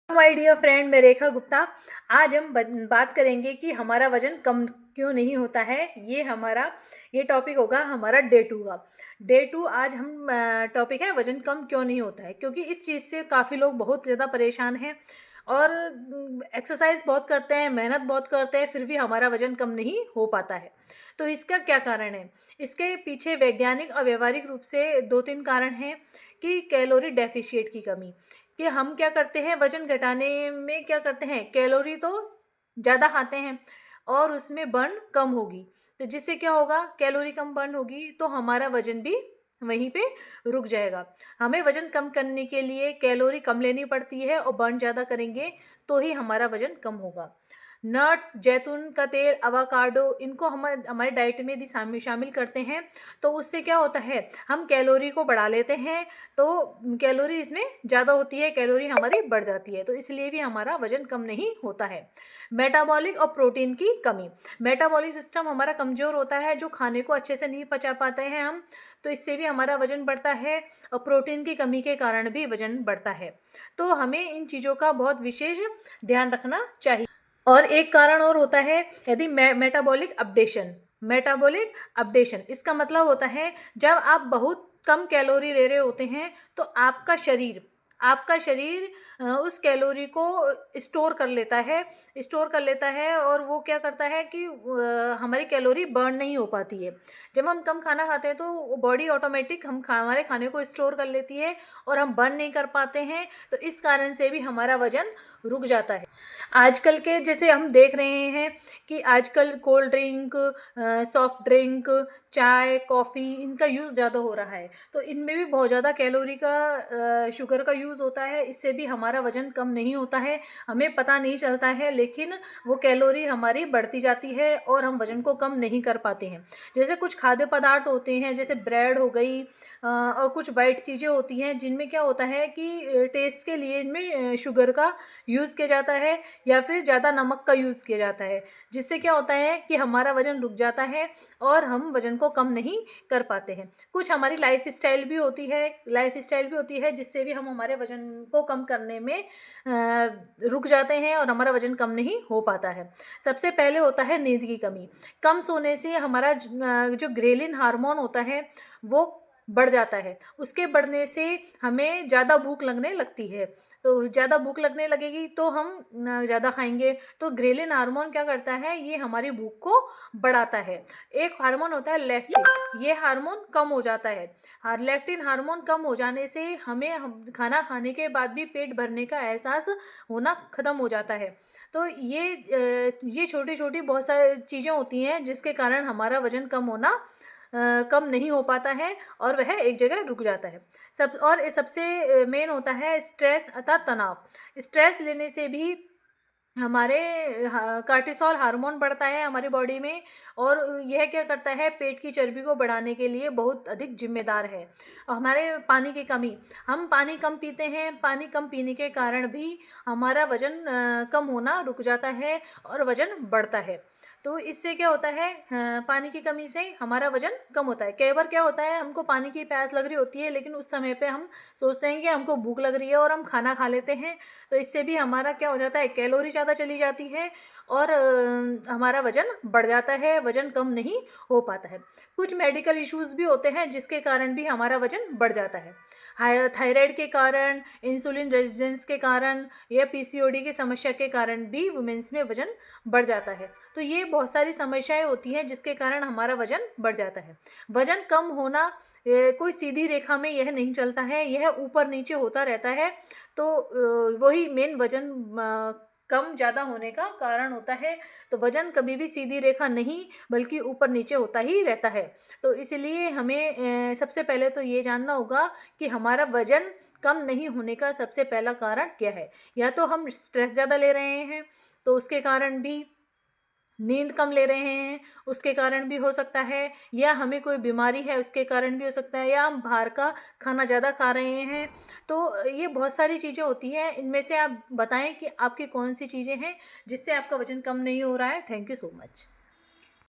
My dear friend, मैं रेखा गुप्ता। आज हम बात करेंगे कि हमारा वजन कम क्यों नहीं होता है। ये टॉपिक होगा हमारा डे 2 का। डे 2 आज हम टॉपिक है वजन कम क्यों नहीं होता है, क्योंकि इस चीज़ से काफ़ी लोग बहुत ज़्यादा परेशान हैं और एक्सरसाइज बहुत करते हैं, मेहनत बहुत करते हैं, फिर भी हमारा वजन कम नहीं हो पाता है। तो इसका क्या कारण है? इसके पीछे वैज्ञानिक और व्यवहारिक रूप से 2-3 कारण हैं कि कैलोरी डेफिशिएट की कमी। कि हम क्या करते हैं वज़न घटाने में, क्या करते हैं कैलोरी तो ज़्यादा खाते हैं और उसमें बर्न कम होगी। तो जिससे क्या होगा, कैलोरी कम बर्न होगी तो हमारा वज़न भी वहीं पे रुक जाएगा। हमें वज़न कम करने के लिए कैलोरी कम लेनी पड़ती है और बर्न ज़्यादा करेंगे तो ही हमारा वज़न कम होगा। नट्स, जैतून का तेल, अवाकाडो, इनको हम हमारे डाइट में यदि शामिल करते हैं तो उससे क्या होता है, हम कैलोरी को बढ़ा लेते हैं तो कैलोरी इसमें ज़्यादा होती है, कैलोरी हमारी बढ़ जाती है, तो इसलिए भी हमारा वज़न कम नहीं होता है। मेटाबॉलिक और प्रोटीन की कमी। मेटाबॉलिक सिस्टम हमारा कमज़ोर होता है, जो खाने को अच्छे से नहीं पचा पाते हैं हम, तो इससे भी हमारा वज़न बढ़ता है और प्रोटीन की कमी के कारण भी वज़न बढ़ता है। तो हमें इन चीज़ों का बहुत विशेष ध्यान रखना चाहिए। और एक कारण और होता है, यदि मेटाबॉलिक अपडेशन, इसका मतलब होता है जब आप बहुत कम कैलोरी ले रहे होते हैं तो आपका शरीर उस कैलोरी को स्टोर कर लेता है और वो क्या करता है कि हमारी कैलोरी बर्न नहीं हो पाती है। जब हम कम खाना खाते हैं तो बॉडी ऑटोमेटिक हमारे खाने को स्टोर कर लेती है और हम बर्न नहीं कर पाते हैं, तो इस कारण से भी हमारा वज़न रुक जाता है। आजकल के जैसे हम देख रहे हैं कि आजकल कोल्ड ड्रिंक, सॉफ्ट ड्रिंक, चाय, कॉफ़ी, इनका यूज़ ज़्यादा हो रहा है, तो इनमें भी बहुत ज़्यादा कैलोरी का शुगर का यूज़ होता है। इससे भी हमारा वज़न कम नहीं होता है, हमें पता नहीं चलता है, लेकिन वो कैलोरी हमारी बढ़ती जाती है और हम वज़न को कम नहीं कर पाते हैं। जैसे कुछ खाद्य पदार्थ होते हैं, जैसे ब्रेड हो गई और कुछ वाइट चीज़ें होती हैं जिनमें क्या होता है कि टेस्ट के लिए इनमें शुगर का यूज़ किया जाता है या फिर ज़्यादा नमक का यूज़ किया जाता है, जिससे क्या होता है कि हमारा वज़न रुक जाता है और हम वज़न को कम नहीं कर पाते हैं। कुछ हमारी लाइफ़स्टाइल भी होती है जिससे भी हम हमारे वज़न को कम करने में रुक जाते हैं और हमारा वज़न कम नहीं हो पाता है। सबसे पहले होता है नींद की कमी। कम सोने से हमारा जो ग्रेलिन हार्मोन होता है वो बढ़ जाता है। उसके बढ़ने से हमें ज़्यादा भूख लगने लगती है, तो ज़्यादा भूख लगने लगेगी तो हम ज़्यादा खाएंगे। तो ग्रेलिन हार्मोन क्या करता है, ये हमारी भूख को बढ़ाता है। एक हार्मोन होता है लेप्टिन, ये हार्मोन कम हो जाता है। लेप्टिन हार्मोन कम हो जाने से हम खाना खाने के बाद भी पेट भरने का एहसास होना ख़त्म हो जाता है। तो ये छोटी छोटी बहुत सारी चीज़ें होती हैं जिसके कारण हमारा वज़न कम नहीं हो पाता है और वह एक जगह रुक जाता है। सबसे मेन होता है स्ट्रेस अर्थात तनाव। स्ट्रेस लेने से भी हमारे कार्टिसोल हार्मोन बढ़ता है हमारी बॉडी में और यह क्या करता है, पेट की चर्बी को बढ़ाने के लिए बहुत अधिक जिम्मेदार है। और हमारे पानी की कमी, हम पानी कम पीते हैं, पानी कम पीने के कारण भी हमारा वज़न कम होना रुक जाता है और वज़न बढ़ता है। तो इससे क्या होता है, पानी की कमी से हमारा वज़न कम होता है। कई बार क्या होता है, हमको पानी की प्यास लग रही होती है लेकिन उस समय पे हम सोचते हैं कि हमको भूख लग रही है और हम खाना खा लेते हैं, तो इससे भी हमारा क्या हो जाता है, कैलोरी ज़्यादा चली जाती है और हमारा वज़न बढ़ जाता है, वज़न कम नहीं हो पाता है। कुछ मेडिकल इश्यूज़ भी होते हैं जिसके कारण भी हमारा वज़न बढ़ जाता है। थायराइड के कारण, इंसुलिन रेजिस्टेंस के कारण या पीसीओडी की समस्या के कारण भी वुमेन्स में वज़न बढ़ जाता है। तो ये बहुत सारी समस्याएं होती हैं जिसके कारण हमारा वज़न बढ़ जाता है। वज़न कम होना कोई सीधी रेखा में यह नहीं चलता है, यह ऊपर नीचे होता रहता है। तो वही मेन वज़न कम ज़्यादा होने का कारण होता है। तो वज़न कभी भी सीधी रेखा नहीं बल्कि ऊपर नीचे होता ही रहता है। तो इसलिए हमें सबसे पहले तो ये जानना होगा कि हमारा वज़न कम नहीं होने का सबसे पहला कारण क्या है। या तो हम स्ट्रेस ज़्यादा ले रहे हैं तो उसके कारण भी, नींद कम ले रहे हैं उसके कारण भी हो सकता है, या हमें कोई बीमारी है उसके कारण भी हो सकता है, या हम बाहर का खाना ज़्यादा खा रहे हैं। तो ये बहुत सारी चीज़ें होती हैं, इनमें से आप बताएं कि आपकी कौन सी चीज़ें हैं जिससे आपका वज़न कम नहीं हो रहा है। Thank you so much.